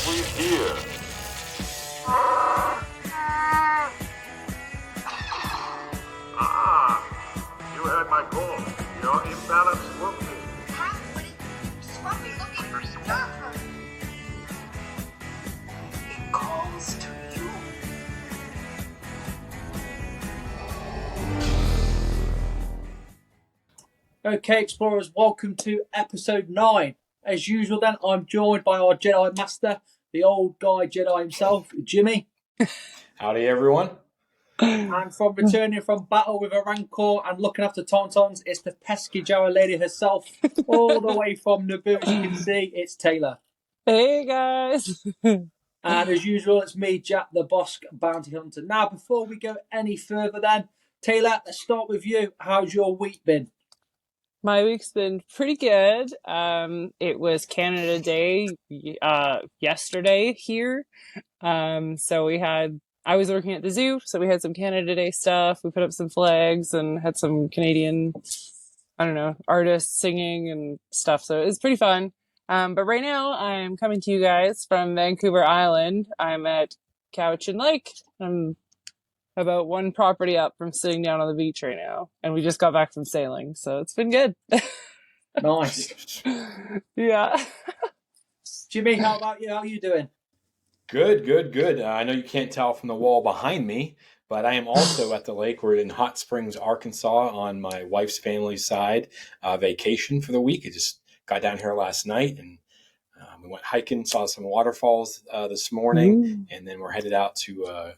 we hear? You heard my call. You're imbalanced, Swoopy. Huh? What is Swampy looking for stuff? It calls to you. Okay, Explorers, welcome to episode 9. As usual, then, I'm joined by our Jedi Master, the old guy Jedi himself, Jimmy. Howdy, everyone. And from returning from battle with a Rancor and looking after Tauntauns, it's the pesky Jawa lady herself, all the way from Naboo, as you can see, it's Taylor. Hey, guys. And as usual, it's me, Jack the Bosk Bounty Hunter. Now, before we go any further then, Taylor, let's start with you. How's your week been? My week's been pretty good. It was Canada Day yesterday here. I was working at the zoo, so we had some Canada Day stuff. We put up some flags and had some Canadian, artists singing and stuff. So it was pretty fun. But right now I'm coming to you guys from Vancouver Island. I'm at Cowichan Lake. I'm about one property up from sitting down on the beach right now. And we just got back from sailing, so it's been good. Nice. Yeah. Jimmy, how about you? How are you doing? Good. I know you can't tell from the wall behind me, but I am also at the lake. We're in Hot Springs, Arkansas on my wife's family side, vacation for the week. I just got down here last night and we went hiking, saw some waterfalls this morning, and then we're headed out to a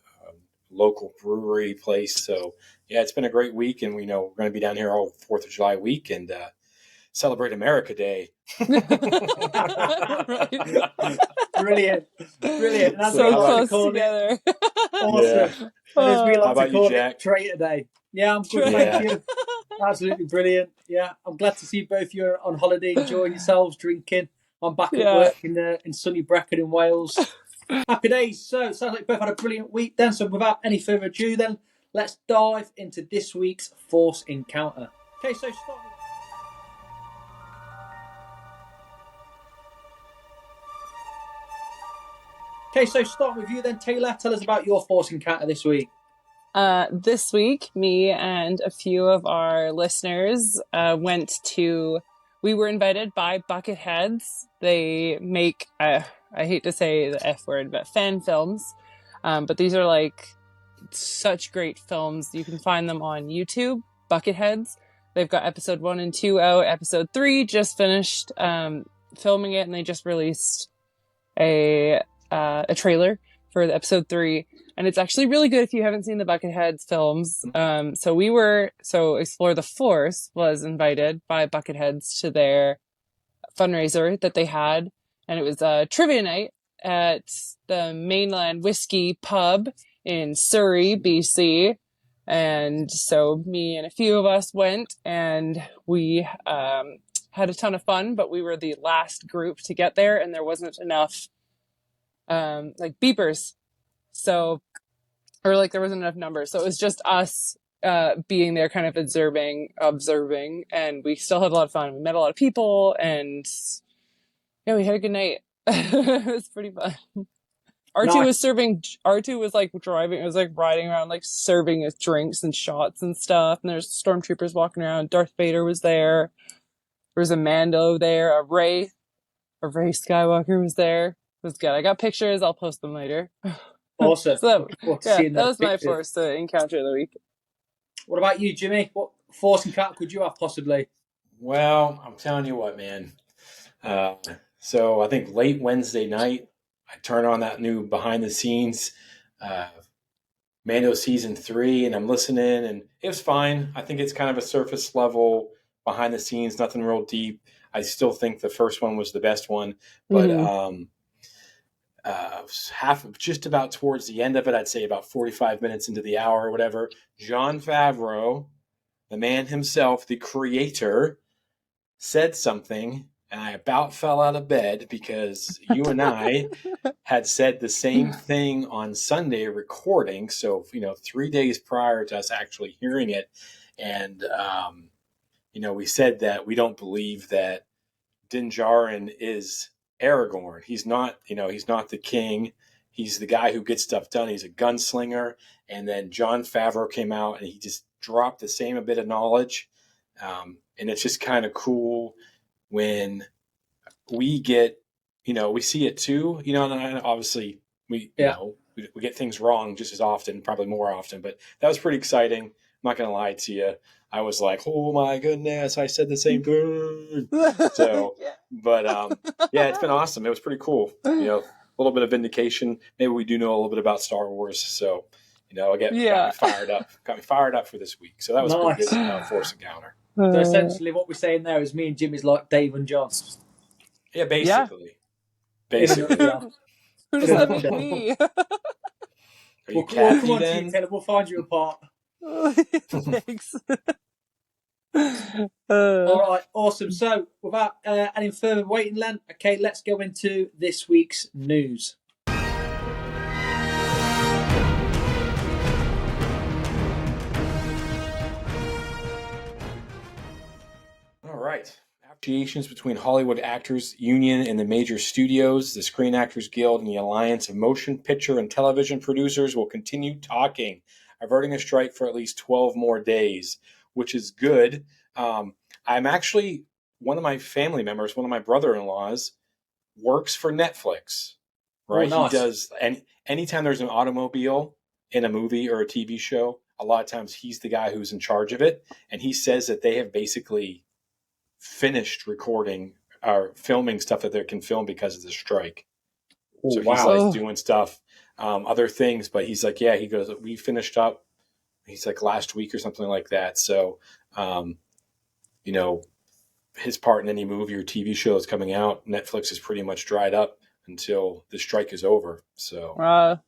local brewery place. So yeah, it's been a great week, and we know we're going to be down here all 4th of July week and celebrate America Day. Brilliant. That's So what I like close to call together. It. Awesome. And as we How like about to call you, Jack? it, Traitor Day. Yeah, I'm good, thank you. Absolutely brilliant. Yeah, I'm glad to see both of you on holiday, enjoying yourselves, drinking. I'm back at work in sunny Brecon in Wales. Happy days. So it sounds like you both had a brilliant week then. So without any further ado then, let's dive into this week's Force Encounter. Okay, so start with you then, Taylor. Tell us about your Force Encounter this week. This week, me and a few of our listeners we were invited by Bucketheads. They make, I hate to say the F word, but fan films. But these are like such great films. You can find them on YouTube, Bucketheads. They've got episode 1 and 2 out. Episode 3 just finished filming it, and they just released a trailer for the episode 3, and it's actually really good if you haven't seen the Bucketheads films. So Explore the Force was invited by Bucketheads to their fundraiser that they had, and it was a trivia night at the Mainland Whiskey Pub in Surrey, BC. And so me and a few of us went, and we had a ton of fun, but we were the last group to get there, and there wasn't enough beepers, there wasn't enough numbers, so it was just us being there kind of observing, and we still had a lot of fun. We met a lot of people, and yeah, we had a good night. It was pretty fun. R2 was driving, it was like riding around, like serving us drinks and shots and stuff, and there's stormtroopers walking around. Darth Vader was there. There was a Mando there. A Rey Skywalker was there. It was good. I got pictures. I'll post them later. Awesome. That was my Force Encounter of the week. What about you, Jimmy? What Force Encounter could you have possibly? Well, I'm telling you what, man. So I think late Wednesday night, I turned on that new behind the scenes Mando season 3, and I'm listening, and it was fine. I think it's kind of a surface level behind the scenes, nothing real deep. I still think the first one was the best one, but just about towards the end of it, I'd say about 45 minutes into the hour or whatever, Jon Favreau, the man himself, the creator, said something, and I about fell out of bed because you and I had said the same thing on Sunday recording. So, 3 days prior to us actually hearing it. And, we said that we don't believe that Din Djarin is Aragorn. He's not, he's not the king. He's the guy who gets stuff done. He's a gunslinger. And then Jon Favreau came out and he just dropped the same bit of knowledge. And it's just kind of cool when we get, we see it too, and obviously we get things wrong just as often, probably more often, but that was pretty exciting. I'm not going to lie to you. I was like, oh my goodness, I said the same thing. So, but yeah, it's been awesome. It was pretty cool. A little bit of vindication. Maybe we do know a little bit about Star Wars. So, got me fired up. Got me fired up for this week. So that was pretty good. Force Encounter. So essentially, what we're saying there is me and Jimmy's like Dave and John. Yeah, basically. Who does that make me? Are you Kathy, come on, then? Taylor, we'll find you apart. Thanks. All right, awesome. So, without any further waiting, Len, okay, let's go into this week's news. All right. Negotiations between Hollywood Actors Union and the major studios, the Screen Actors Guild, and the Alliance of Motion Picture and Television Producers will continue talking, averting a strike for at least 12 more days, which is good. I'm actually, one of my family members, one of my brother-in-laws, works for Netflix, right? Oh, nice. He does, and anytime there's an automobile in a movie or a TV show, a lot of times he's the guy who's in charge of it. And he says that they have basically finished recording or filming stuff that they can film because of the strike. So he's like doing stuff, other things, but he's like, he goes, we finished up. He's like last week or something like that. So, his part in any movie or TV show is coming out. Netflix is pretty much dried up until the strike is over. So,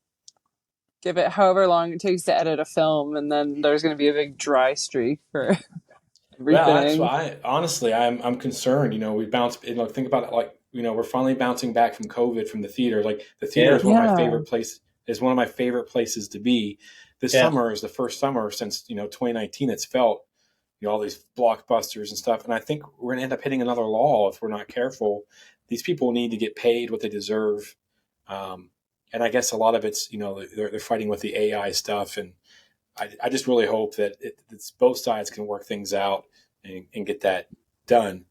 give it however long it takes to edit a film, and then there's going to be a big dry streak for everything. Yeah, that's why. Honestly, I'm concerned. We bounce. Think about it. Like, we're finally bouncing back from COVID from the theater. Like the theater is one of my favorite places. Is one of my favorite places to be. This summer is the first summer since 2019 it's felt all these blockbusters and stuff. And I think we're going to end up hitting another lull if we're not careful. These people need to get paid what they deserve. And I guess a lot of it's, they're fighting with the AI stuff. And I just really hope that it's both sides can work things out and get that done.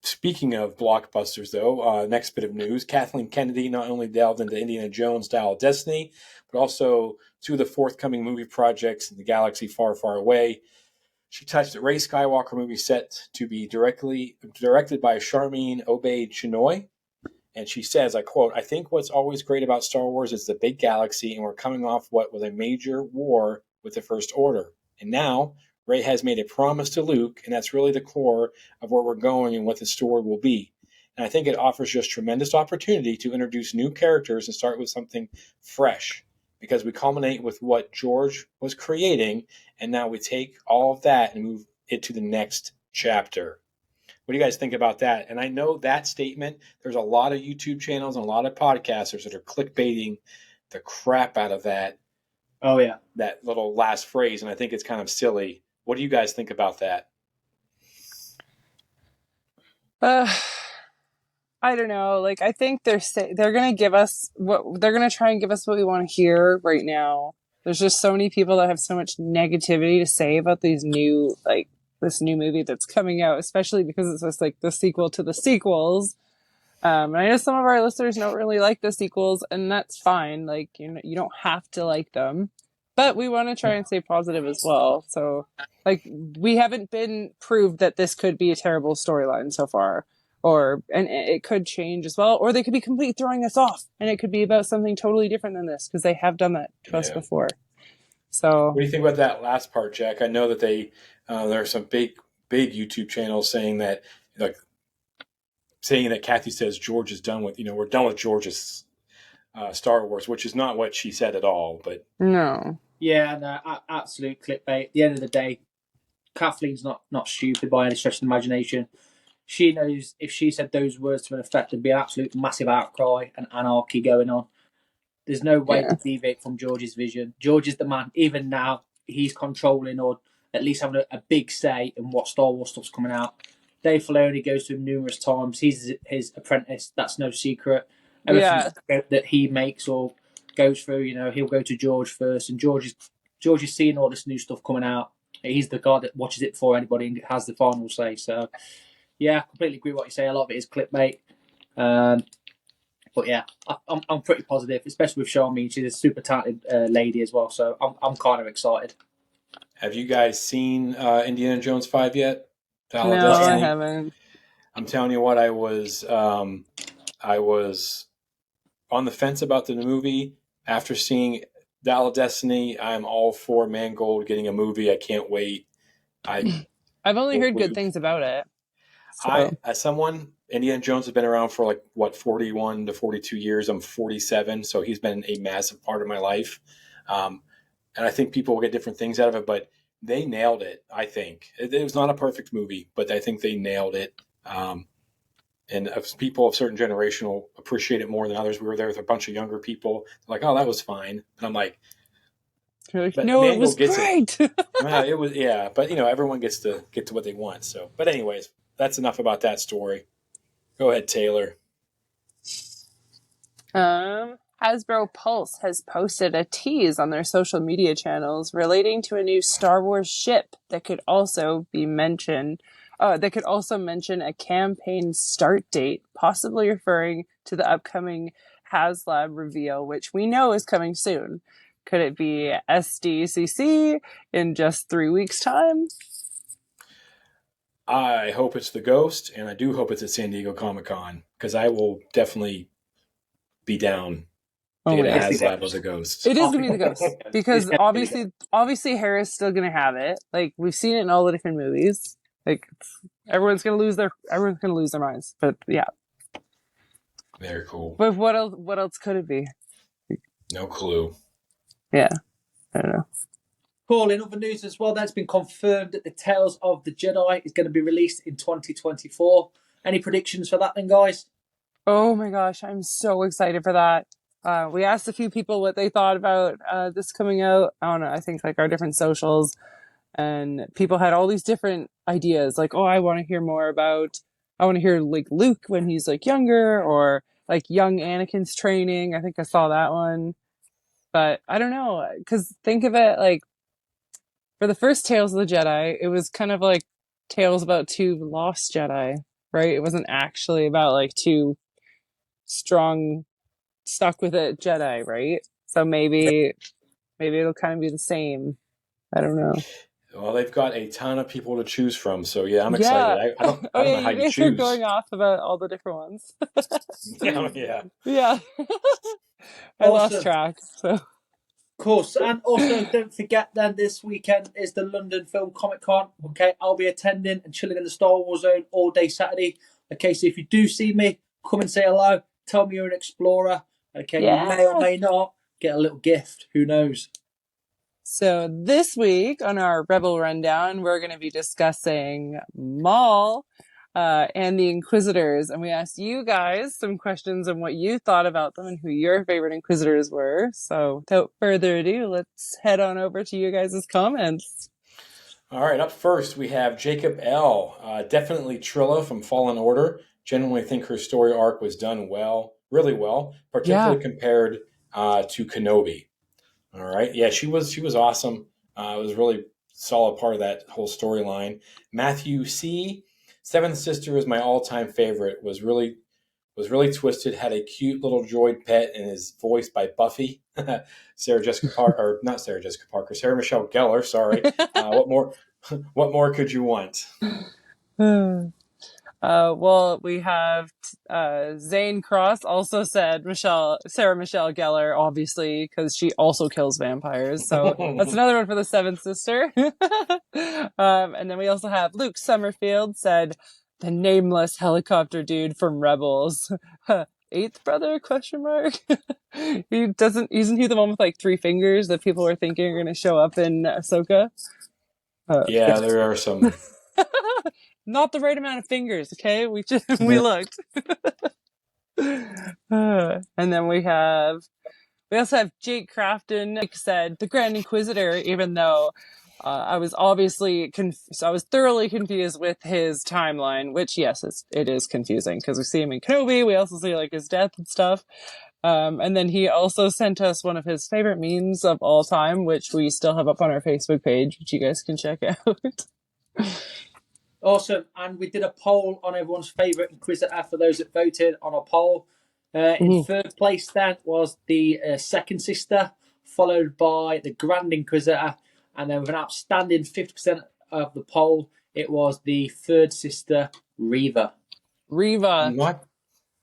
Speaking of blockbusters, though, next bit of news, Kathleen Kennedy not only delved into Indiana Jones' Dial of Destiny, but also two of the forthcoming movie projects in the galaxy far, far away. She touched a Rey Skywalker movie set to be directed by Sharmeen Obaid-Chinoy. And she says, I quote, I think what's always great about Star Wars is the big galaxy, and we're coming off what was a major war with the First Order. And now Rey has made a promise to Luke, and that's really the core of where we're going and what the story will be. And I think it offers just tremendous opportunity to introduce new characters and start with something fresh, because we culminate with what George was creating, and now we take all of that and move it to the next chapter. What do you guys think about that? And I know that statement, there's a lot of YouTube channels and a lot of podcasters that are clickbaiting the crap out of that. Oh, yeah. That little last phrase, and I think it's kind of silly. What do you guys think about that? I don't know. Like, I think they're going to give us they're going to try and give us what we want to hear right now. There's just so many people that have so much negativity to say about this new movie that's coming out, especially because it's just like the sequel to the sequels. And I know some of our listeners don't really like the sequels, and that's fine. Like, you don't have to like them, but we want to try and stay positive as well. So, like, we haven't been proved that this could be a terrible storyline so far. And it could change as well, or they could be completely throwing us off, and it could be about something totally different than this, because they have done that to us before. So, what do you think about that last part, Jack? I know that there are some big YouTube channels saying that Kathy says George is done with, we're done with George's Star Wars, which is not what she said at all. But no, absolute clickbait. At the end of the day, Kathleen's not stupid by any stretch of the imagination. She knows if she said those words to an effect, there'd be an absolute massive outcry and anarchy going on. There's no way to deviate from George's vision. George is the man. Even now, he's controlling or at least having a big say in what Star Wars stuff's coming out. Dave Filoni goes to him numerous times. He's his apprentice. That's no secret. Yeah. Everything that he makes or goes through, he'll go to George first, and George is seeing all this new stuff coming out. He's the guy that watches it before anybody and has the final say. So, yeah, I completely agree with what you say. A lot of it is clickbait. But yeah, I'm pretty positive, especially with Charmaine. She's a super talented lady as well. So I'm kind of excited. Have you guys seen Indiana Jones 5 yet? The Hollow No, I Destiny? haven't. I'm telling you what, I was on the fence about the movie. After seeing Dial of Destiny, I'm all for Mangold getting a movie. I can't wait. I've only heard good things about it. So. As someone, Indiana Jones has been around for 41 to 42 years. I'm 47, so he's been a massive part of my life. And I think people will get different things out of it, but they nailed it, I think. It was not a perfect movie, but I think they nailed it. And people of a certain generation will appreciate it more than others. We were there with a bunch of younger people. They're like, oh, that was fine. And I'm like, no, it was great. It was, yeah. But, everyone gets to get to what they want. So, but anyways, that's enough about that story. Go ahead, Taylor. Hasbro Pulse has posted a tease on their social media channels relating to a new Star Wars ship that could also mention a campaign start date, possibly referring to the upcoming HasLab reveal, which we know is coming soon. Could it be SDCC in just 3 weeks' time? I hope it's the Ghost, and I do hope it's at San Diego Comic-Con, because I will definitely be down to get a HasLab as a Ghost. It is going to be the Ghost, because obviously Harris still going to have it. We've seen it in all the different movies. Everyone's going to lose their minds. But yeah, very cool. But what else could it be? No clue. Yeah, I don't know. Paul, in other news as well, that's been confirmed that the Tales of the Jedi is going to be released in 2024. Any predictions for that then, guys? Oh my gosh, I'm so excited for that. We asked a few people what they thought about this coming out. I don't know, I think our different socials, and people had all these different ideas. I want to hear Luke when he's younger, or young Anakin's training. I think I saw that one. But I don't know, because think of it for the first Tales of the Jedi, it was kind of tales about two lost Jedi, right? It wasn't actually about two strong, stuck with it Jedi, right? So maybe it'll kind of be the same. I don't know. Well, they've got a ton of people to choose from, so yeah, I'm excited. I don't know how you choose. You're going off about all the different ones. Yeah. I lost track. So. Of course, and also don't forget then this weekend is the London Film Comic Con. Okay, I'll be attending and chilling in the Star Wars Zone all day Saturday. Okay, so if you do see me, come and say hello. Tell me you're an explorer. Okay, You may or may not get a little gift. Who knows? So this week on our Rebel Rundown, we're going to be discussing Maul and the Inquisitors. And we asked you guys some questions on what you thought about them and who your favorite Inquisitors were. So without further ado, let's head on over to you guys' comments. All right, up first, we have Jacob L. Definitely Trilla from Fallen Order. Genuinely think her story arc was done really well, particularly compared to Kenobi. All right. Yeah, she was awesome. It was really solid part of that whole storyline. Matthew C. Seventh Sister is my all-time favorite. Was really twisted. Had a cute little droid pet and is voiced by Buffy, Sarah Michelle Gellar. Sorry. What more could you want? Well, we have Zane Cross also said Sarah Michelle Gellar, obviously, because she also kills vampires. So that's another one for the Seventh Sister. And then we also have Luke Summerfield said the nameless helicopter dude from Rebels. Eighth brother? Question mark. Isn't he the one with 3 fingers that people were thinking are going to show up in Ahsoka? Yeah, there are some. Not the right amount of fingers, okay? We looked. And then we also have Jake Crafton, said the Grand Inquisitor, even though I was obviously so I was thoroughly confused with his timeline, which yes, it is confusing because we see him in Kenobi, we also see like his death and stuff. And then he also sent us one of his favorite memes of all time, which we still have up on our Facebook page, which you guys can check out. Awesome. And we did a poll on everyone's favourite Inquisitor for those that voted on a poll. In third place then was the second sister, followed by the Grand Inquisitor. And then with an outstanding 50% of the poll, it was the third sister, Reva.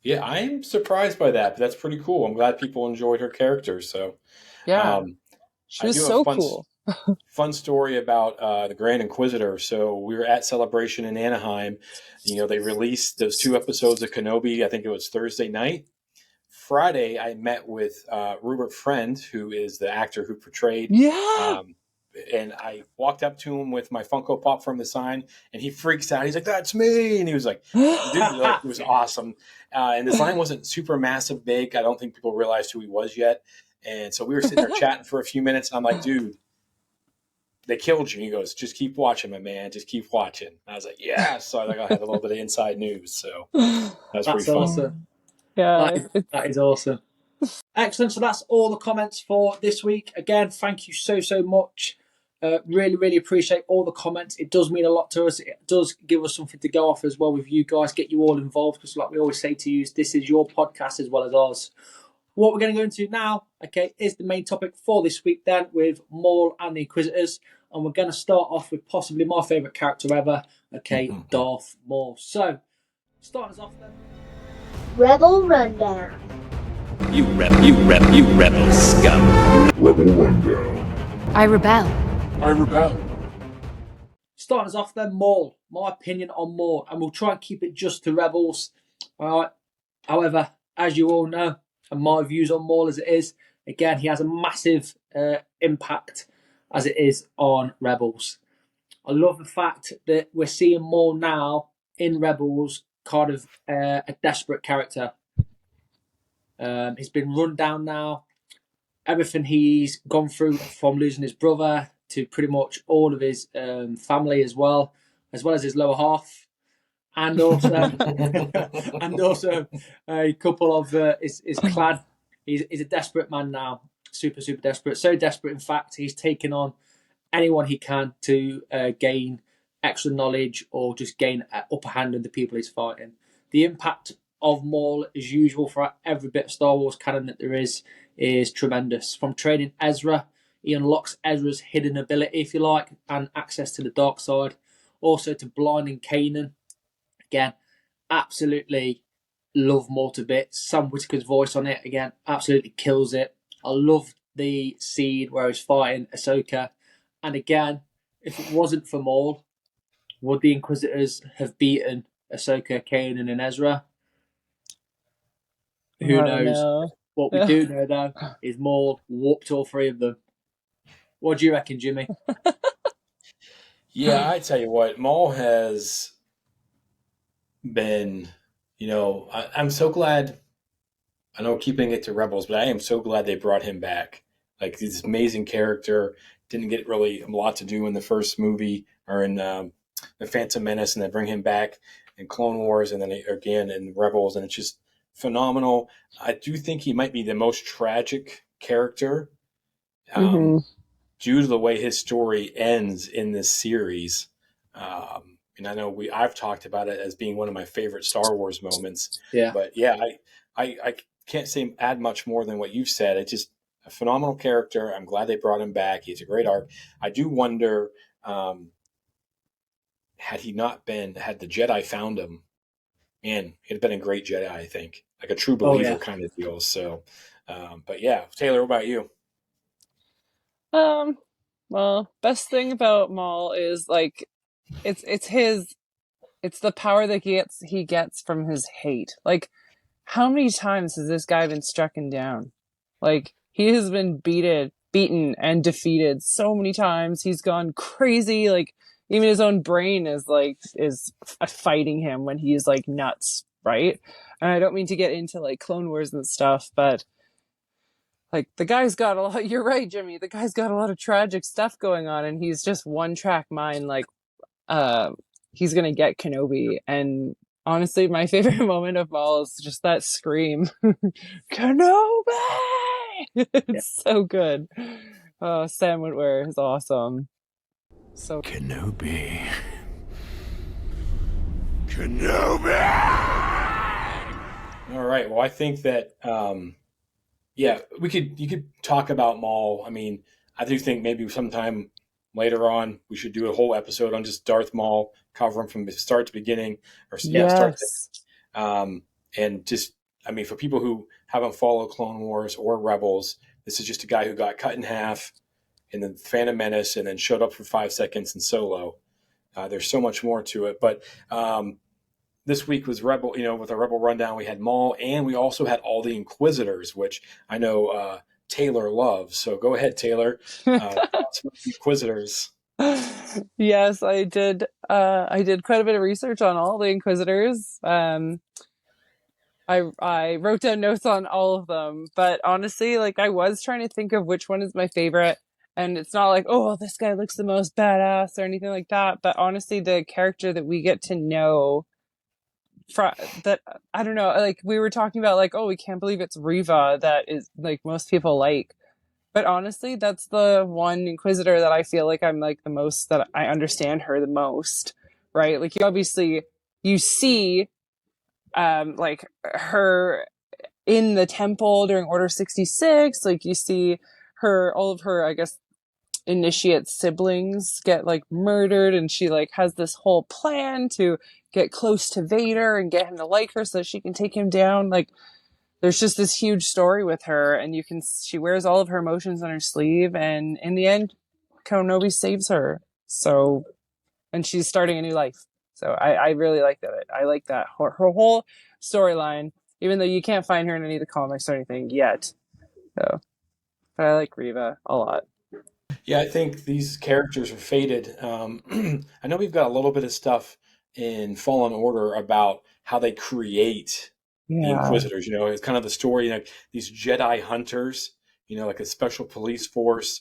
Yeah, I'm surprised by that, but that's pretty cool. I'm glad people enjoyed her character. So, yeah, she was so cool. Fun story about the Grand Inquisitor. So we were at Celebration in Anaheim. They released those 2 episodes of Kenobi. I think it was Thursday night. Friday, I met with Rupert Friend, who is the actor who portrayed. Yeah. And I walked up to him with my Funko Pop from the sign, and he freaks out. He's like, "That's me!" And he was like, "Dude, it was awesome." And the sign wasn't super massive big. I don't think people realized who he was yet. And so we were sitting there chatting for a few minutes, and I'm like, "Dude, they killed you." And he goes, "Just keep watching, my man. Just keep watching." And I was like, "Yeah." So I had a little bit of inside news. So that's pretty fun. Awesome. Yeah, that is awesome. Excellent. So that's all the comments for this week. Again, thank you so much. Really, really appreciate all the comments. It does mean a lot to us. It does give us something to go off as well with you guys, get you all involved, because like we always say to you, this is your podcast as well as ours. What we're going to go into now, okay, is the main topic for this week then with Maul and the Inquisitors. And we're going to start off with possibly my favourite character ever, okay, Darth Maul. So, starting us off then. Rebel Rundown. You rebel scum. Rebel Rundown. I rebel. Starting us off then, Maul. My opinion on Maul, and we'll try and keep it just to Rebels. All right. However, as you all know, and my views on Maul as it is, again, he has a massive impact as it is on Rebels. I love the fact that we're seeing Maul now in Rebels, kind of a desperate character. He's been run down now. Everything he's gone through, from losing his brother to pretty much all of his family as well as his lower half, and also a couple of his clan. He's a desperate man now, super desperate. So desperate, in fact, he's taken on anyone he can to gain extra knowledge or just gain an upper hand on the people he's fighting. The impact of Maul, as usual, for every bit of Star Wars canon that there is tremendous. From training Ezra, he unlocks Ezra's hidden ability, if you like, and access to the dark side. Also to blinding Kanan. Again, absolutely love Maul to bits. Sam Witwer's voice on it, again, absolutely kills it. I love the scene where he's fighting Ahsoka. And again, if it wasn't for Maul, would the Inquisitors have beaten Ahsoka, Kanan, and Ezra? Who knows? Know. What we do know, though, is Maul whooped all 3 of them. What do you reckon, Jimmy? Yeah, I tell you what, Maul has been, I'm so glad. I know keeping it to Rebels, but I am so glad they brought him back. Like, this amazing character, didn't get really a lot to do in the first movie or in The Phantom Menace, and then bring him back in Clone Wars and then again in Rebels, and it's just phenomenal. I do think he might be the most tragic character due to the way his story ends in this series. And I know I've talked about it as being one of my favorite Star Wars moments. Yeah. But yeah, I can't add much more than what you've said. It's just a phenomenal character. I'm glad they brought him back. He's a great arc. I do wonder, had the Jedi found him, man, he'd have been a great Jedi, I think. Like a true believer kind of deal. So, but yeah, Taylor, what about you? Well, best thing about Maul is like, it's the power that he gets from his hate. Like, how many times has this guy been strucken down? Like, he has been beaten and defeated so many times. He's gone crazy. Like, even his own brain is fighting him when he's like nuts, right? And I don't mean to get into like Clone Wars and stuff, but like the guy's got a lot. You're right, Jimmy. The guy's got a lot of tragic stuff going on, and he's just one track mind. Like, he's gonna get Kenobi. And honestly, my favorite moment of Maul is just that scream, Kenobi. It's so good. Oh, Sam Witwer is awesome. So Kenobi. Kenobi! All right. Well, I think that yeah, you could talk about Maul. I mean, I do think maybe sometime later on we should do a whole episode on just Darth Maul, cover him from start to beginning, or start to, yes. and just I mean, for people who haven't followed Clone Wars or Rebels, this is just a guy who got cut in half in the Phantom Menace and then showed up for 5 seconds in Solo. There's so much more to it, but this week was Rebel. You know, with our Rebel rundown, we had Maul, and we also had all the Inquisitors, which I know Taylor loves. So go ahead, Taylor. Inquisitors. Yes, I did. I did quite a bit of research on all the Inquisitors. I wrote down notes on all of them, but honestly, like I was trying to think of which one is my favorite, and it's not like, oh, this guy looks the most badass or anything like that. But honestly, the character that we get to know, that I don't know, like we were talking about, like, oh, we can't believe it's Riva that is like most people like. But honestly, that's the one Inquisitor that I feel like I'm like the most, that I understand her the most, right? Like you see like her in the temple during Order 66, like you see all of her, I guess, initiate siblings get like murdered, and she like has this whole plan to get close to Vader and get him to like her so that she can take him down. Like there's just this huge story with her, and she wears all of her emotions on her sleeve, and in the end Kenobi saves her. So, and she's starting a new life. So I really like that. I like that her whole storyline, even though you can't find her in any of the comics or anything yet. So, but I like Riva a lot. Yeah, I think these characters are faded. I know we've got a little bit of stuff in Fallen Order about how they create the Yeah. Inquisitors. You know, it's kind of the story, like these Jedi hunters, you know, like a special police force.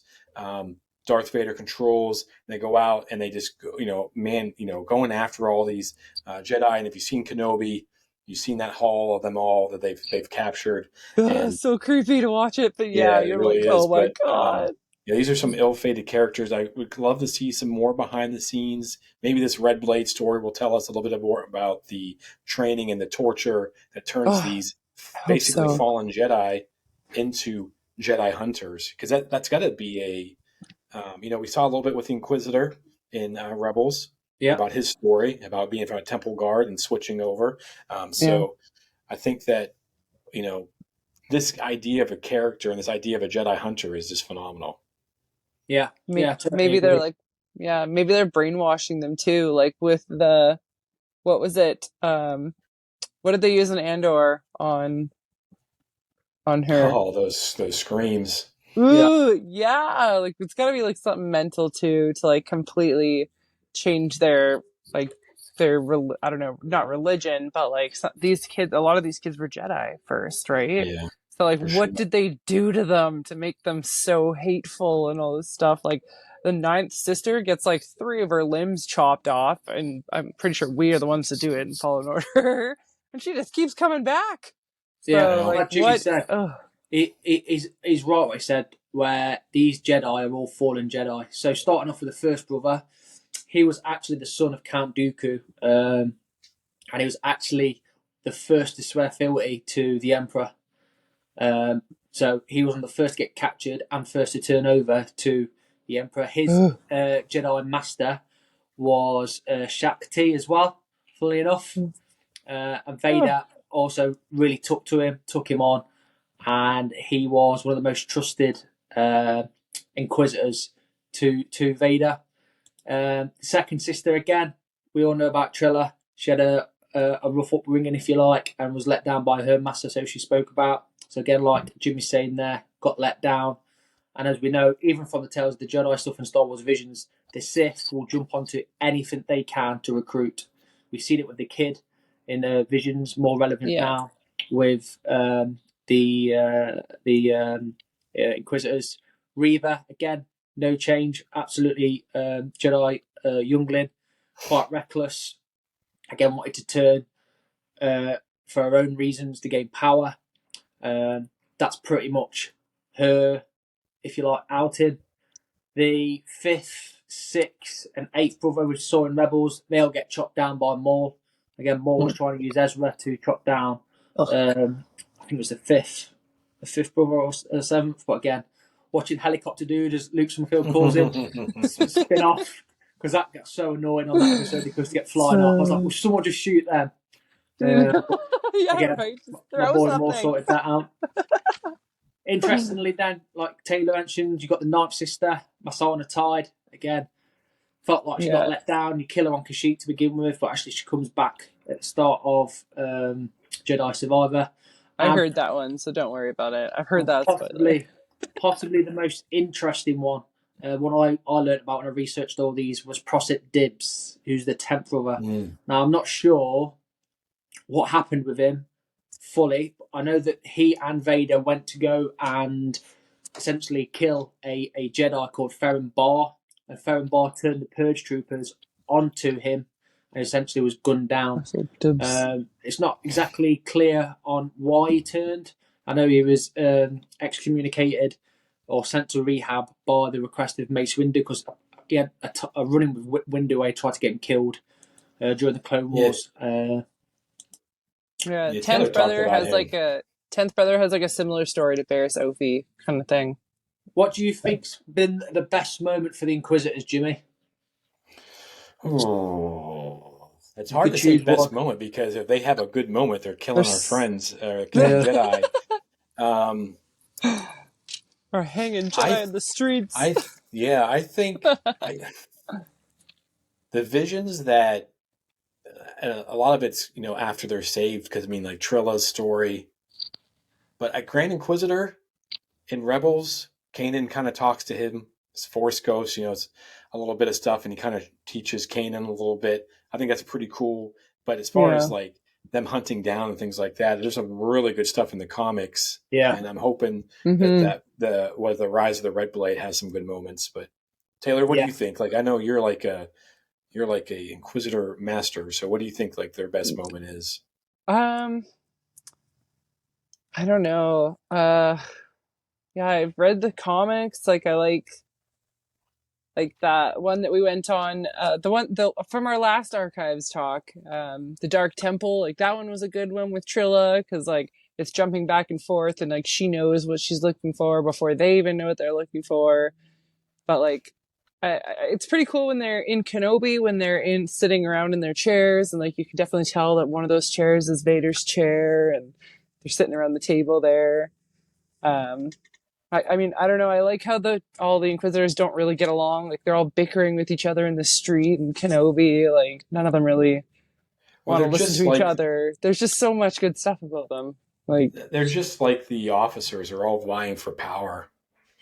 Darth Vader controls, and they go out and they just, going after all these Jedi. And if you've seen Kenobi, you've seen that haul of them all that they've captured. And So creepy to watch it, but yeah, yeah, it you're really like, is. oh my But god. yeah, these are some ill-fated characters. I would love to see some more behind the scenes. Maybe this Red Blade story will tell us a little bit more about the training and the torture that turns Oh, these I hope basically so. fallen Jedi into Jedi hunters. Because that's got to be we saw a little bit with the Inquisitor in Rebels Yeah. about his story, about being from a temple guard and switching over. So I think that, this idea of a character and this idea of a Jedi hunter is just phenomenal. Yeah. Yeah. Totally Maybe they're agree. like, yeah, maybe they're brainwashing them too, like with what was it? What did they use in Andor on her? Oh, those screams. Yeah. Ooh, yeah, like it's got to be like something mental too, to like completely change their like I don't know, not religion, but like these kids, a lot of these kids were Jedi first, right? Yeah, So like for what sure. did they do to them to make them so hateful and all this stuff? Like the ninth sister gets like 3 of her limbs chopped off, and I'm pretty sure we are the ones that do it in Fallen Order. And she just keeps coming back. Yeah. So like Like Jimmy what? said, Ugh. he's right what he said, where these Jedi are all fallen Jedi. So starting off with the first brother, he was actually the son of Count Dooku, and he was actually the first to swear fealty to the Emperor. So he was one of the first to get captured and first to turn over to the Emperor. His Jedi master was Shakti as well, funnily enough. And Vader also really took him on, and he was one of the most trusted Inquisitors to Vader. The second sister, again, we all know about Trilla. She had a rough upbringing, if you like, and was let down by her master, so she spoke about. So again, like Jimmy's saying there, got let down. And as we know, even from the Tales of the Jedi stuff and Star Wars Visions, the Sith will jump onto anything they can to recruit. We've seen it with the kid in Visions, more relevant Yeah. now with the Inquisitors. Reaver, again, no change. Absolutely Jedi youngling, quite reckless. Again, wanted to turn for her own reasons to gain power. That's pretty much her, if you like, outing. The 5th, 6th, and 8th brother we saw in Rebels, they all get chopped down by Maul. Again, Maul was trying to use Ezra to chop down, I think it was the 5th brother or the 7th, but again, watching Helicopter Dude, as Luke Summerfield calls him, spin off, because that got so annoying on that episode because to get flying off. I was like, will someone just shoot them? Yeah, Again, right. Just my throw boy Maul something. sorted that out. Interestingly, then, like Taylor mentioned, you got the Ninth Sister, Masana Tide. Again, felt like she got let down. You kill her on Kashyyyk to begin with, but actually she comes back at the start of Jedi Survivor. I heard that one, so don't worry about it. I've heard that. Possibly the most interesting one. One I learned about when I researched all these was Prosit Dibs, who's the 10th brother. Now, I'm not sure what happened with him fully. I know that he and Vader went to go and essentially kill a Jedi called Ferren Barr, and Ferren Barr turned the Purge troopers onto him and essentially was gunned down. It's not exactly clear on why he turned. I know he was excommunicated or sent to rehab by the request of Mace Windu because he had a run-in with Windu where he tried to get him killed during the Clone Wars. Yeah, tenth brother has like a similar story to Barriss Offee kind of thing. What do you think's been the best moment for the Inquisitors, Jimmy? Oh, it's hard to say best moment because if they have a good moment, they're killing our friends, killing Jedi. Or hanging Jedi in the streets. I think the visions that a lot of it's after they're saved because like Trilla's story, but at Grand Inquisitor in Rebels, Kanan kind of talks to him. It's Force Ghost, it's a little bit of stuff, and he kind of teaches Kanan a little bit. I think that's pretty cool. But as far as like them hunting down and things like that, there's some really good stuff in the comics. Yeah, and I'm hoping that the Rise of the Red Blade has some good moments. But Taylor, what do you think? Like, I know you're like a Inquisitor master. So what do you think like their best moment is? I don't know. Yeah, I've read the comics. Like I like that one that we went on. The from our last archives talk, the Dark Temple. Like that one was a good one with Trilla because like it's jumping back and forth and like she knows what she's looking for before they even know what they're looking for. But like. It's pretty cool when they're in Kenobi, when they're sitting around in their chairs, and like you can definitely tell that one of those chairs is Vader's chair, and they're sitting around the table there. I mean, I don't know. I like how all the Inquisitors don't really get along. Like they're all bickering with each other in the street, and Kenobi, like none of them really want to listen to each other. There's just so much good stuff about them. Like they're just like the officers are all vying for power.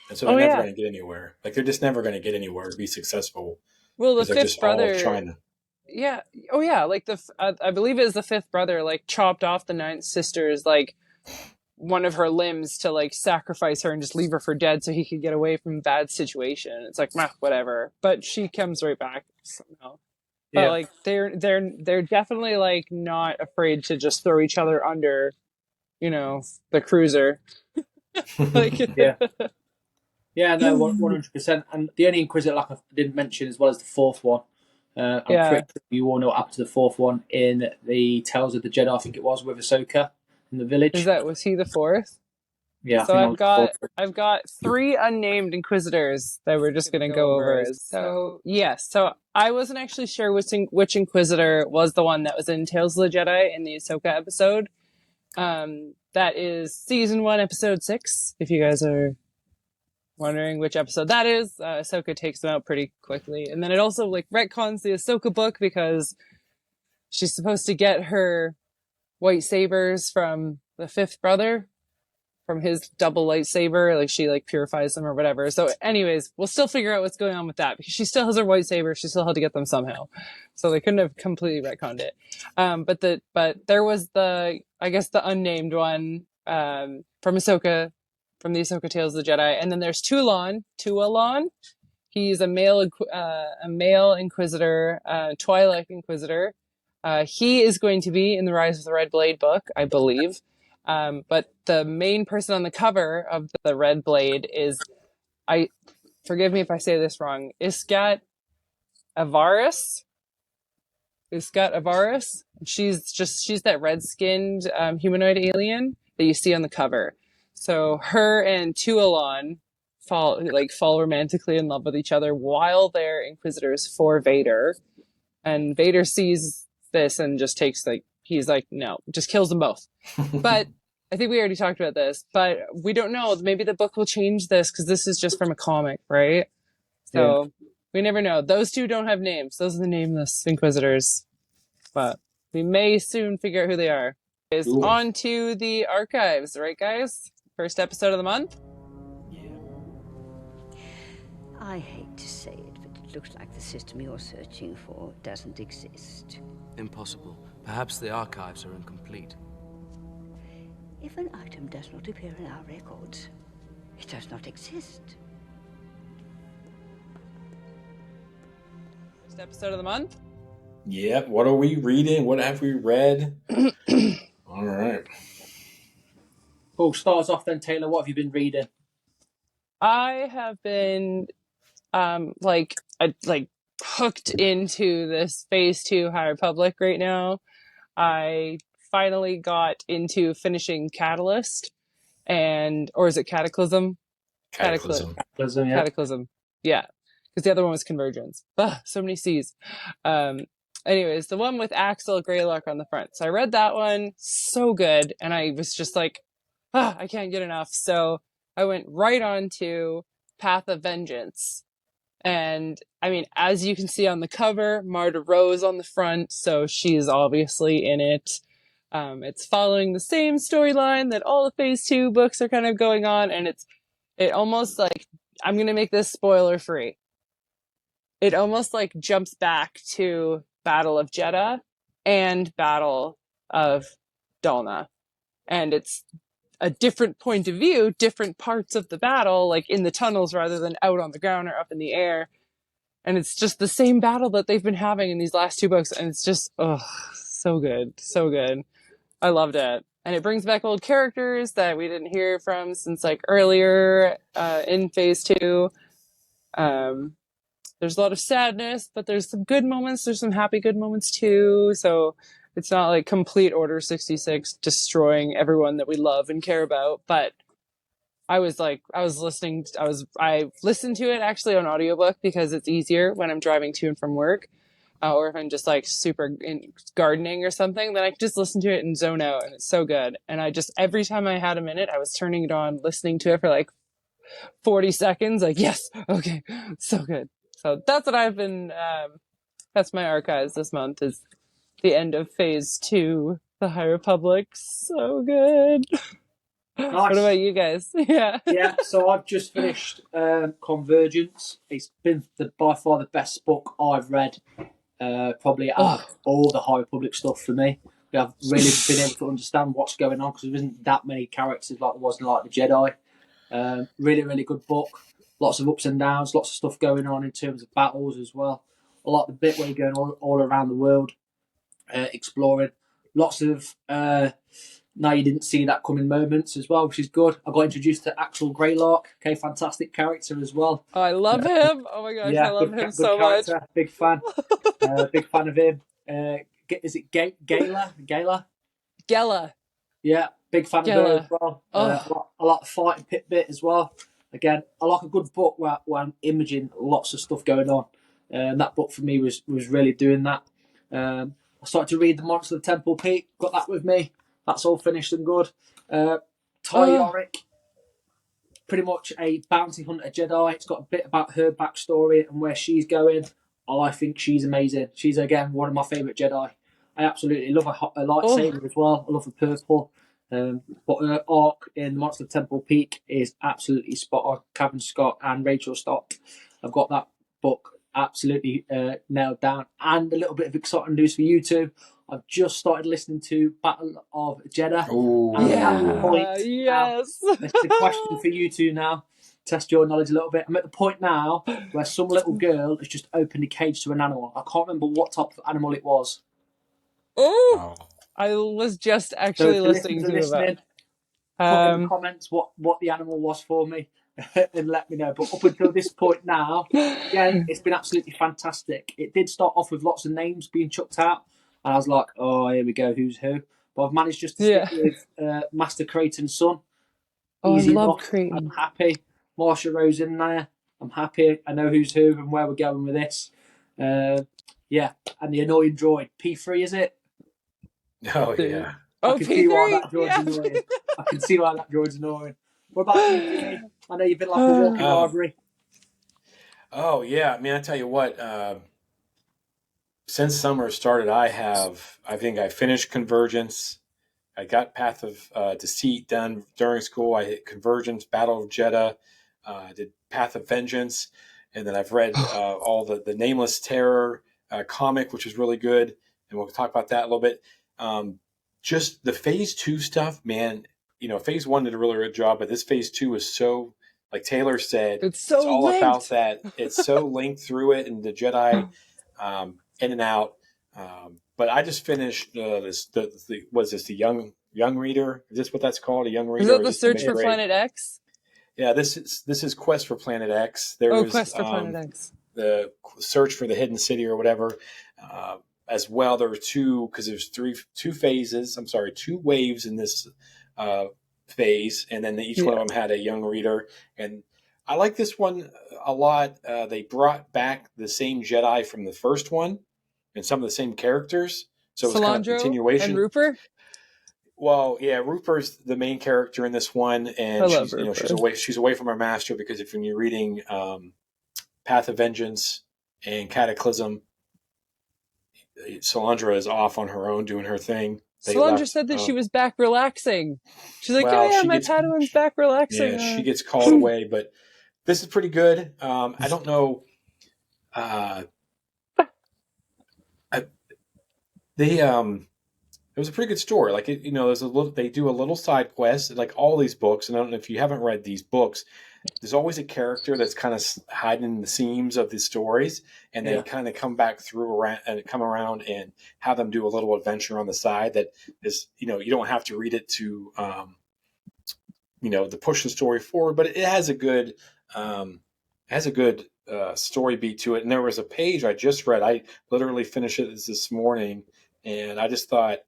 And so they're never going to get anywhere. Like they're just never going to get anywhere to be successful. Well, the 5th brother, yeah, oh yeah, like I believe it was the 5th brother, like chopped off the 9th sister's like one of her limbs to like sacrifice her and just leave her for dead so he could get away from a bad situation. It's like whatever, but she comes right back somehow. But like they're definitely like not afraid to just throw each other under, the cruiser. Like Yeah, no, 100%. And the only Inquisitor, like I didn't mention, as well as the 4th one. I'm pretty sure you all know what happened to the 4th one in the Tales of the Jedi, I think it was, with Ahsoka in the village. Was he the 4th? Yeah. So I've got 3 unnamed Inquisitors that we're just going to go over. So I wasn't actually sure which Inquisitor was the one that was in Tales of the Jedi in the Ahsoka episode. That is season 1, episode 6. If you guys are wondering which episode that is, Ahsoka takes them out pretty quickly. And then it also like retcons the Ahsoka book because she's supposed to get her white sabers from the 5th brother, from his double lightsaber. Like she like purifies them or whatever. So anyways, we'll still figure out what's going on with that because she still has her white saber. She still had to get them somehow. So they couldn't have completely retconned it. But there was the unnamed one, from Ahsoka from the Ahsoka Tales of the Jedi. And then there's Tualon. He's a male Inquisitor, Twilight Inquisitor. He is going to be in the Rise of the Red Blade book, I believe. But the main person on the cover of the Red Blade is, forgive me if I say this wrong, Iskat Avaris. She's that red-skinned humanoid alien that you see on the cover. So her and Tualon fall romantically in love with each other while they're Inquisitors for Vader. And Vader sees this and just just kills them both. But I think we already talked about this, but we don't know. Maybe the book will change this because this is just from a comic, right? So we never know. Those two don't have names. Those are the nameless Inquisitors. But we may soon figure out who they are. Ooh. On to the archives, right, guys? First episode of the month. Yeah. I hate to say it, but it looks like the system you're searching for doesn't exist. Impossible. Perhaps the archives are incomplete. If an item does not appear in our records, it does not exist. First episode of the month. Yep. What are we reading? What have we read? All right. Cool. Starts off then, Taylor. What have you been reading? I have been hooked into this Phase 2 High Republic right now. I finally got into finishing Catalyst, or is it Cataclysm? Cataclysm. Yeah. Cataclysm. Yeah. Because the other one was Convergence. So many C's. Anyways, the one with Axel Greylock on the front. So I read that one. So good. And I was just like, I can't get enough. So I went right on to Path of Vengeance. And I mean, as you can see on the cover, Marta Rose on the front. So she's obviously in it. It's following the same storyline that all the Phase 2 books are kind of going on. And it almost like, I'm going to make this spoiler free. It almost like jumps back to Battle of Jeddah and Battle of Dalna. And it's a different point of view, different parts of the battle, like in the tunnels rather than out on the ground or up in the air. And it's just the same battle that they've been having in these last 2 books. And it's just, so good. So good. I loved it. And it brings back old characters that we didn't hear from since like earlier in Phase 2. There's a lot of sadness, but there's some good moments. There's some happy good moments too. So it's not like complete Order 66 destroying everyone that we love and care about. But I listened to it actually on audiobook because it's easier when I'm driving to and from work. Or if I'm just like super in gardening or something, then I can just listen to it and zone out. And it's so good. And every time I had a minute, I was turning it on, listening to it for like 40 seconds. Like, yes, okay, so good. So that's what I've been, that's my archives this month, is the end of Phase 2, The High Republic. So good. Nice. What about you guys? Yeah. Yeah, so I've just finished Convergence. It's been by far the best book I've read, probably out of all the High Republic stuff for me. I've really been able to understand what's going on because there isn't that many characters like there was in like the Jedi. Really, really good book. Lots of ups and downs, lots of stuff going on in terms of battles as well. I like the bit where you're going all around the world, exploring. Lots of now you didn't see that coming moments as well, which is good. I got introduced to Axel Greylock, okay, fantastic character as well. Oh, I love him. Oh my gosh, I love him so much. Big fan. Big fan of him. Is it Gala? Gela. Yeah, big fan of her as well. I like the fighting bit as well. Again, I like a good book where I'm imaging lots of stuff going on. And that book for me was really doing that. I started to read The Monster of Temple Peak, got that with me. That's all finished and good. Yorick, pretty much a bounty hunter Jedi. It's got a bit about her backstory and where she's going. I think she's amazing. She's, again, one of my favourite Jedi. I absolutely love her lightsaber as well. I love the purple. But her arc in The Monster of Temple Peak is absolutely spot on. Kevin Scott and Rachel Stott have got that book absolutely nailed down. And a little bit of exciting news for you two. I've just started listening to Battle of Jeddah. Ooh. And I'm at the point yes. now, this is a question for you two now. Test your knowledge a little bit. I'm at the point now where some little girl has just opened a cage to an animal. I can't remember what type of animal it was. Oh, I was just So actually if the listening listeners are to listening, put in the comments what the animal was for me and let me know. But up until this point now, again, it's been absolutely fantastic. It did start off with lots of names being chucked out, and I was like, oh, here we go, who's who? But I've managed just to stick with Master Creighton's son. Oh, Easy I love enough. Creighton. I'm happy. Marsha Rose in there. I'm happy. I know who's who and where we're going with this. Yeah, and the annoying droid. P3, is it? Oh, yeah. Oh, I can see why P3? that droid's annoying. I can see why that droid's annoying. What about you, Jimmy? I know you've been like a walking library. Oh, yeah. I mean, I tell you what, since summer started, I think I finished Convergence. I got Path of Deceit done during school. I hit Convergence, Battle of Jeddah. I did Path of Vengeance. And then I've read all the Nameless Terror comic, which is really good. And we'll talk about that a little bit. Just the Phase 2 stuff, man. Phase 1 did a really good job, but this Phase 2 is so, like Taylor said, it's all linked. About that. It's so linked through it, and the Jedi in and out. But I just finished was this the young reader? Is this what that's called? A young reader? Is that the Search for Planet X? Yeah, this is Quest for Planet X. There was Quest for Planet X. The Search for the Hidden City or whatever. As well, there were two phases. I'm sorry, two waves in this phase, and then each one of them had a young reader. And I like this one a lot. They brought back the same Jedi from the first one, and some of the same characters. So it was kind of a continuation. And Rupert. Well, yeah, Rupert's the main character in this one, and she's away from her master because when you're reading Path of Vengeance and Cataclysm, Solandra is off on her own doing her thing. Solandra said that she was back relaxing. She's like, my Padawan's back relaxing. Yeah, she gets called away, but this is pretty good. I don't know. It was a pretty good story. Like there's they do a little side quest, like all these books. And I don't know if you haven't read these books. There's always a character that's kind of hiding in the seams of the stories, and they kind of come around and have them do a little adventure on the side. That is, you don't have to read it to, to push the story forward, but it has a good, story beat to it. And there was a page I just read. I literally finished it this morning, and I just thought,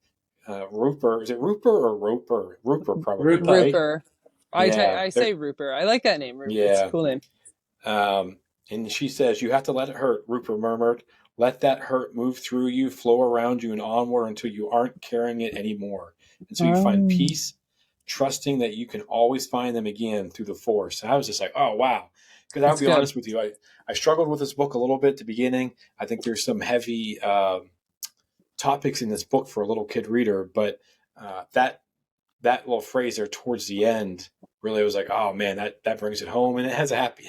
Rupert, is it Rupert or Roper? Rupert, probably. Rupert. I say Rupert. I like that name, Rupert. Yeah. It's a cool name. And she says, "You have to let it hurt," Rupert murmured. "Let that hurt move through you, flow around you, and onward until you aren't carrying it anymore. And so you find peace, trusting that you can always find them again through the Force." And I was just like, oh, wow. Because I'll be honest with you, I struggled with this book a little bit at the beginning. I think there's some heavy topics in this book for a little kid reader, but that little phrase there towards the end really was like, oh man, that brings it home, and it has a happy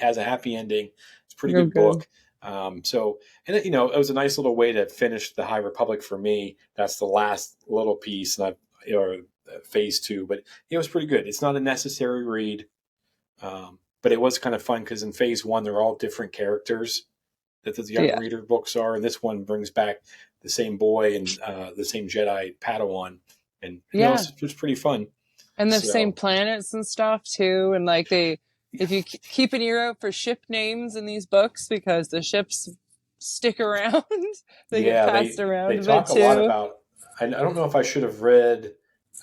ending. It's a pretty good book. It was a nice little way to finish the High Republic for me. That's the last little piece, or phase 2, but it was pretty good. It's not a necessary read, but it was kind of fun because in phase 1 they're all different characters that the young reader books are, and this one brings back the same boy and the same Jedi Padawan, and it was pretty fun. And the same planets and stuff too, and like if you keep an ear out for ship names in these books, because the ships stick around, they get passed around a bit too. They talk a lot about. I don't know if I should have read.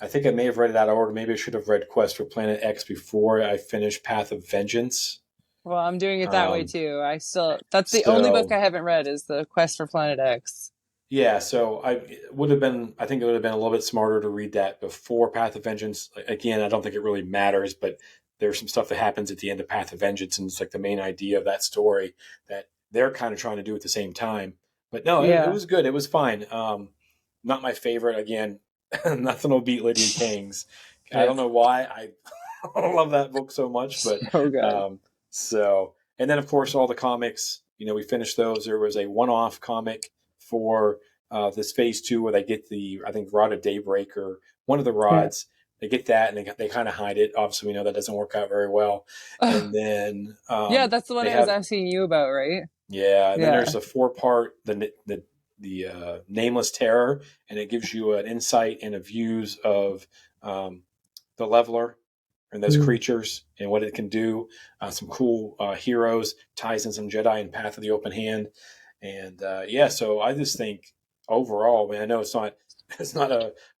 I think I may have read it out of order. Maybe I should have read Quest for Planet X before I finished Path of Vengeance. Well, I'm doing it that way too. That's the only book I haven't read is the Quest for Planet X. Yeah, so I think it would have been a little bit smarter to read that before Path of Vengeance. Again, I don't think it really matters, but there's some stuff that happens at the end of Path of Vengeance, and it's like the main idea of that story that they're kind of trying to do at the same time. But no, it was good. It was fine. Not my favorite. Again, nothing will beat Lydia King's. I don't know why I love that book so much, but and then of course all the comics. We finished those. There was a one-off comic for this phase 2 where they get I think Rod of Daybreak or one of the rods. They get that, and they kind of hide it. Obviously, we know that doesn't work out very well. And then yeah, that's the one I was asking you about, right? Yeah, and then there's a 4-part the Nameless Terror, and it gives you an insight and a views of the Leveler and those creatures and what it can do. Some cool heroes, ties in some Jedi and Path of the Open Hand, and so I just think overall, man, I know it's not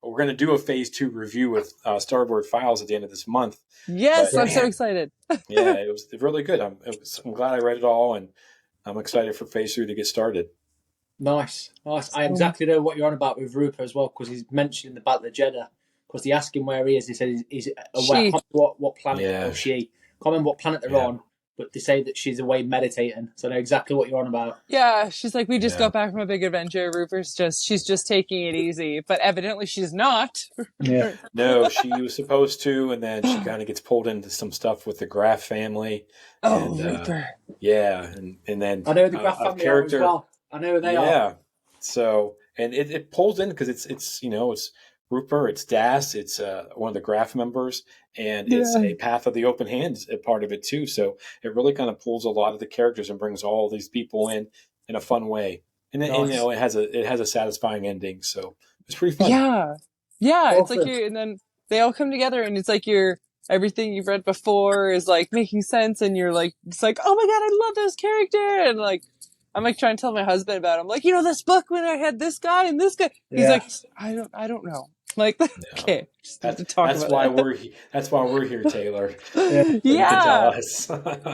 we're going to do a phase 2 review with Starboard Files at the end of this month. Yes, I'm so excited. Yeah, it was really good. I'm glad I read it all, and I'm excited for phase 3 to get started. Nice. I exactly know what you're on about with Rupert as well, because he's mentioned the Battle of Jeddah. Because they ask him where he is, he said he's aware. I can't remember what planet or she. Can't remember what planet they're on, but they say that she's away meditating. So I know exactly what you're on about. Yeah, she's like, we just got back from a big adventure. She's just taking it easy, but evidently she's not. Yeah. No, she was supposed to, and then she kind of gets pulled into some stuff with the Graff family. Oh, Rupert. Yeah, and then I know the Graff family character as well. I know who they are. Yeah, so and it pulls in because it's Rupert, it's Das, it's one of the Graff members, and it's a Path of the Open Hand part of it too. So it really kind of pulls a lot of the characters and brings all these people in a fun way. And, and it has a satisfying ending, so it's pretty fun. Yeah, it's like and then they all come together, and it's like everything you've read before is like making sense, and you're like, it's like, oh my god, I love this character, and like. I'm like trying to tell my husband about it. I'm like, this book when I had this guy and this guy. He's like, I don't know. I'm like, okay, just have to talk that's about why it. That's why we're here, Taylor. Yeah.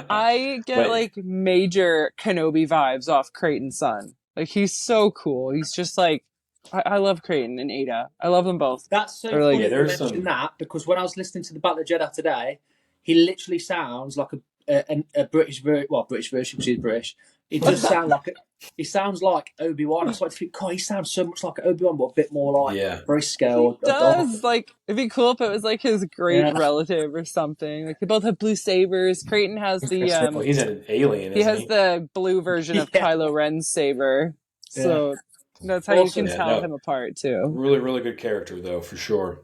I get like major Kenobi vibes off Creighton's son. Like he's so cool. He's just like, I love Creighton and Ada. I love them both. That's so funny you mention that, because when I was listening to the Battle of Jeddah today, he literally sounds like a British version. Well, British version because he's British. He does sound like he sounds like Obi-Wan. I started to think, God, he sounds so much like Obi-Wan, but a bit more like Briscoe. He does. Like, it'd be cool if it was like his great relative or something. Like they both have blue sabers. Creighton has the well, he's an alien. He has the blue version of Kylo Ren's saber. So that's how you can tell him apart too. Really, really good character though, for sure.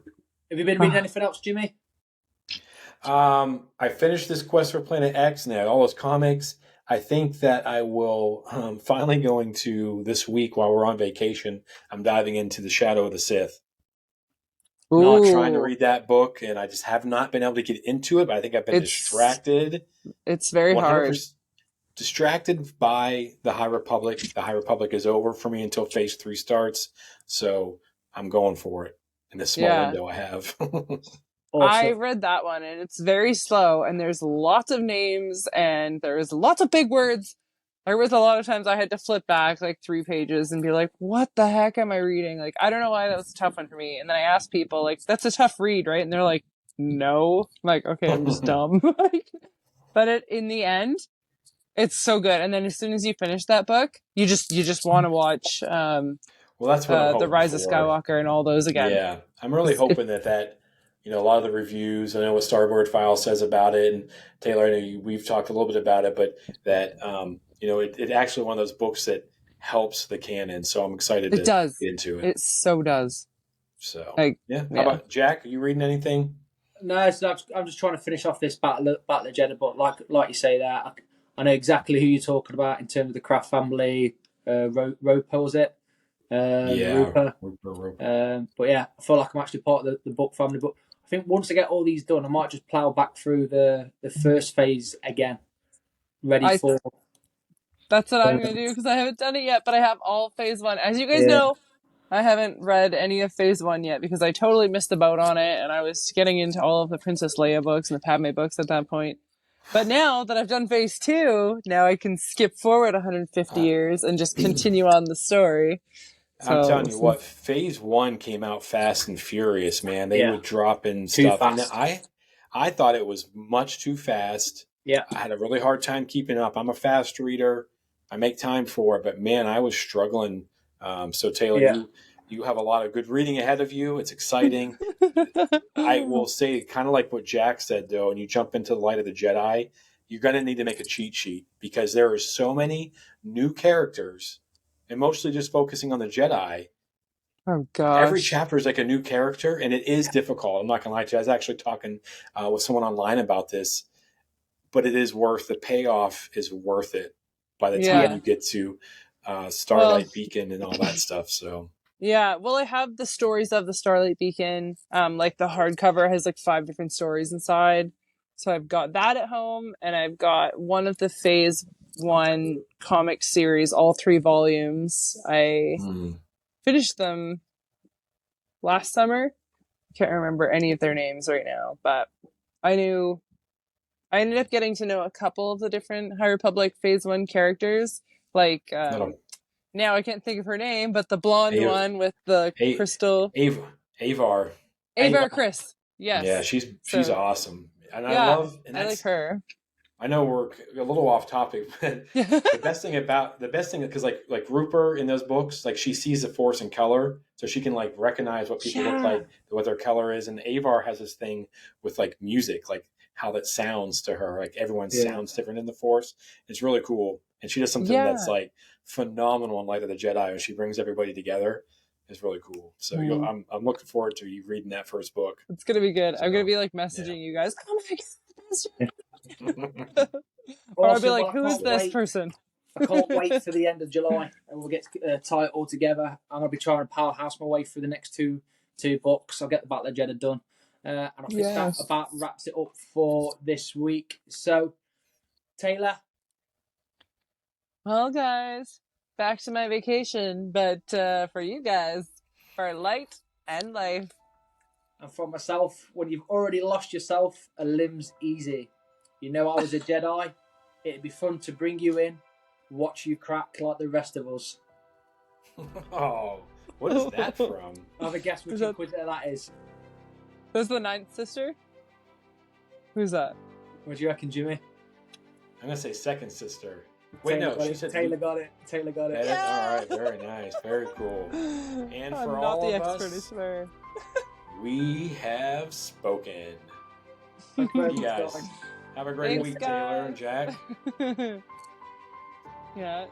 Have you been reading anything else, Jimmy? I finished this Quest for Planet X and I had all those comics. I think that I will finally going to this week while we're on vacation. I'm diving into The Shadow of the Sith. Not trying to read that book, and I just have not been able to get into it. But I think I've been distracted. It's very hard. Distracted by the High Republic. The High Republic is over for me until Phase 3 starts, so I'm going for it in the small window I have. I read that one, and it's very slow, and there's lots of names, and there's lots of big words. There was a lot of times I had to flip back like 3 pages and be like, what the heck am I reading? Like, I don't know why that was a tough one for me. And then I asked people, like, that's a tough read, right? And they're like, no. I'm like, okay, I'm just dumb. But in the end, it's so good. And then as soon as you finish that book, you just want to watch well, that's what The Rise of Skywalker and all those again. Yeah, I'm really hoping that a lot of the reviews, I know what Starboard File says about it, and Taylor, I know we've talked a little bit about it, but that, it actually one of those books that helps the canon. So I'm excited to get into it. It so does. So, How about Jack? Are you reading anything? No, so I'm just trying to finish off this Battle of Jeddah, but like you say there, I know exactly who you're talking about in terms of the Kraft family. Roper, was it? Roper. But yeah, I feel like I'm actually part of the book family. But I think once I get all these done, I might just plough back through the first phase again. Ready for... That's what I'm going to do, because I haven't done it yet, but I have all phase 1. As you guys know, I haven't read any of phase 1 yet, because I totally missed the boat on it, and I was getting into all of the Princess Leia books and the Padme books at that point. But now that I've done phase 2, now I can skip forward 150 years and just continue on the story. So, I'm telling you what, phase 1 came out fast and furious, man. They would drop in stuff. And I thought it was much too fast. Yeah. I had a really hard time keeping up. I'm a fast reader. I make time for it, but man, I was struggling. So Taylor, you have a lot of good reading ahead of you. It's exciting. I will say, kind of like what Jack said, though, and you jump into the Light of the Jedi, you're going to need to make a cheat sheet, because there are so many new characters. And I think that and mostly just focusing on the Jedi, Oh gosh. every chapter is like a new character, and it is difficult. I'm not gonna lie to you. I was actually talking with someone online about this, but it is worth the payoff. Is worth it by the time Yeah. you get to Well, Starlight Beacon and all that stuff. So yeah, well, I have the stories of the Starlight Beacon. Like the hardcover has like 5 different stories inside. So I've got that at home, and I've got one of the Phase 1 comic series, all 3 volumes. I finished them last summer. Can't remember any of their names right now, but I ended up getting to know a couple of the different High Republic Phase 1 characters. Like, little now I can't think of her name, but the blonde A- one with the A- crystal. Avar. Avar Chris. Yes. Yeah, she's So, awesome, and I yeah, love. And I like that's, her. I know we're a little off topic, but the best thing because like Rupert in those books, like she sees the Force in color, so she can like recognize what people look like, what their color is. And Avar has this thing with like music, like how that sounds to her. Like everyone sounds different in the Force. It's really cool, and she does something that's like phenomenal in Light of the Jedi, when she brings everybody together. It's really cool. So I'm looking forward to you reading that first book. It's gonna be good. So, I'm gonna be like messaging you guys. Oh my god! Or I'll be Awesome. like, Well, "Who is this person?" I can't wait for the end of July, and we'll get to tie it all together. And I'll be trying to powerhouse my way through the next two books. I'll get the Battle of Jeddah done, and I think that about wraps it up for this week. So, Taylor. Well, guys, back to my vacation, but for you guys, for light and life. And for myself, when you've already lost yourself, a limb's easy. You know I was a Jedi. It'd be fun to bring you in, watch you crack like the rest of us. Oh, what is that from? I have a guess which Inquisitor that is. Who's the 9th sister? Who's that? What do you reckon, Jimmy? I'm gonna say second sister. Wait, Taylor no, she said Taylor got it. Taylor got it. All right, very nice, very cool. And for I'm all not the of expert, I us, swear. we have spoken. Thank you very You much, guys guys. have a great Thanks, week, Taylor and Jack. Yeah.